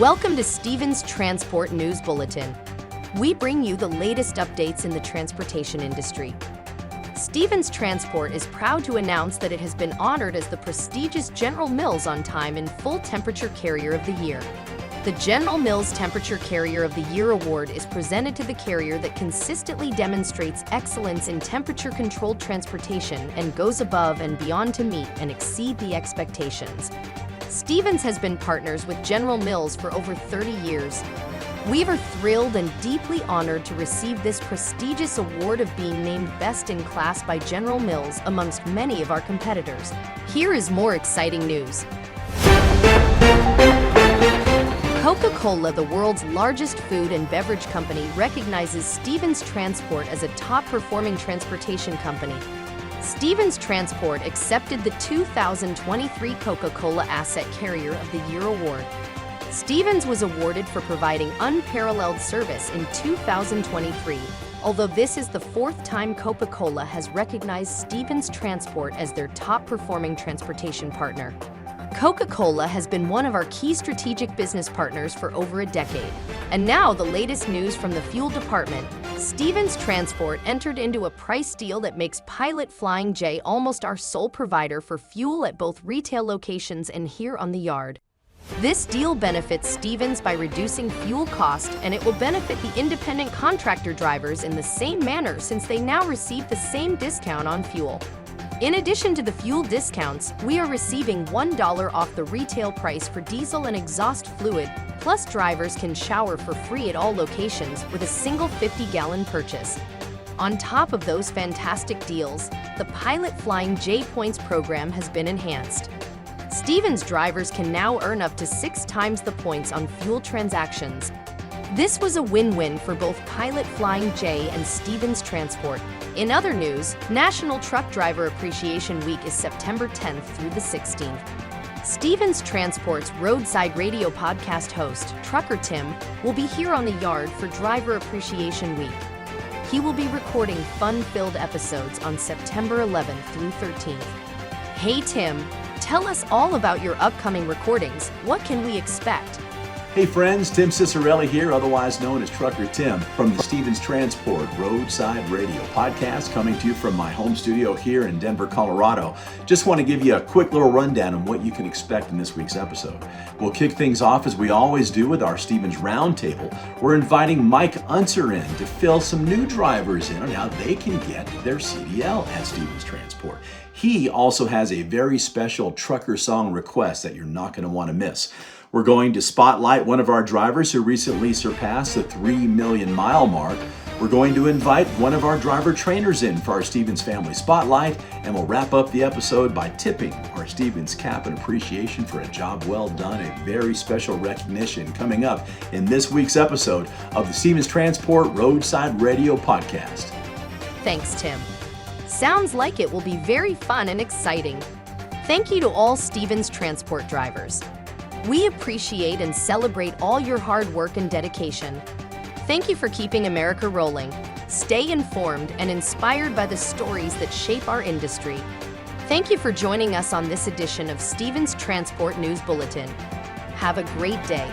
Welcome to Stevens Transport News Bulletin. We bring you the latest updates in the transportation industry. Stevens Transport is proud to announce that it has been honored as the prestigious General Mills On Time in Full Temperature Carrier of the Year. The General Mills Temperature Carrier of the Year award is presented to the carrier that consistently demonstrates excellence in temperature-controlled transportation and goes above and beyond to meet and exceed the expectations. Stevens has been partners with General Mills for over 30 years. We are thrilled and deeply honored to receive this prestigious award of being named Best in Class by General Mills amongst many of our competitors. Here is more exciting news. Coca-Cola, the world's largest food and beverage company, recognizes Stevens Transport as a top-performing transportation company. Stevens Transport accepted the 2023 Coca-Cola Asset Carrier of the Year award. Stevens was awarded for providing unparalleled service in 2023, although this is the fourth time Coca-Cola has recognized Stevens Transport as their top-performing transportation partner. Coca-Cola has been one of our key strategic business partners for over a decade. And now the latest news from the fuel department. Stevens Transport entered into a price deal that makes Pilot Flying J almost our sole provider for fuel at both retail locations and here on the yard. This deal benefits Stevens by reducing fuel cost, and it will benefit the independent contractor drivers in the same manner since they now receive the same discount on fuel. In addition to the fuel discounts, we are receiving $1 off the retail price for diesel and exhaust fluid, plus drivers can shower for free at all locations with a single 50-gallon purchase. On top of those fantastic deals, the Pilot Flying J Points program has been enhanced. Stevens drivers can now earn up to 6 times the points on fuel transactions. This was a win-win for both Pilot Flying J and Stevens Transport. In other news, National Truck Driver Appreciation Week is September 10th through the 16th. Stevens Transport's roadside radio podcast host, Trucker Tim, will be here on the yard for Driver Appreciation Week. He will be recording fun-filled episodes on September 11th through 13th. Hey Tim, tell us all about your upcoming recordings. What can we expect? Hey friends, Tim Cicerelli here, otherwise known as Trucker Tim, from the Stevens Transport Roadside Radio podcast, coming to you from my home studio here in Denver, Colorado. Just want to give you a quick little rundown on what you can expect in this week's episode. We'll kick things off as we always do with our Stevens Roundtable. We're inviting Mike Unser in to fill some new drivers in on how they can get their CDL at Stevens Transport. He also has a very special trucker song request that you're not going to want to miss. We're going to spotlight one of our drivers who recently surpassed the 3 million mile mark. We're going to invite one of our driver trainers in for our Stevens Family Spotlight, and we'll wrap up the episode by tipping our Stevens cap in appreciation for a job well done, a very special recognition coming up in this week's episode of the Stevens Transport Roadside Radio podcast. Thanks, Tim. Sounds like it will be very fun and exciting. Thank you to all Stevens Transport drivers. We appreciate and celebrate all your hard work and dedication. Thank you for keeping America rolling. Stay informed and inspired by the stories that shape our industry. Thank you for joining us on this edition of Stevens Transport News Bulletin. Have a great day.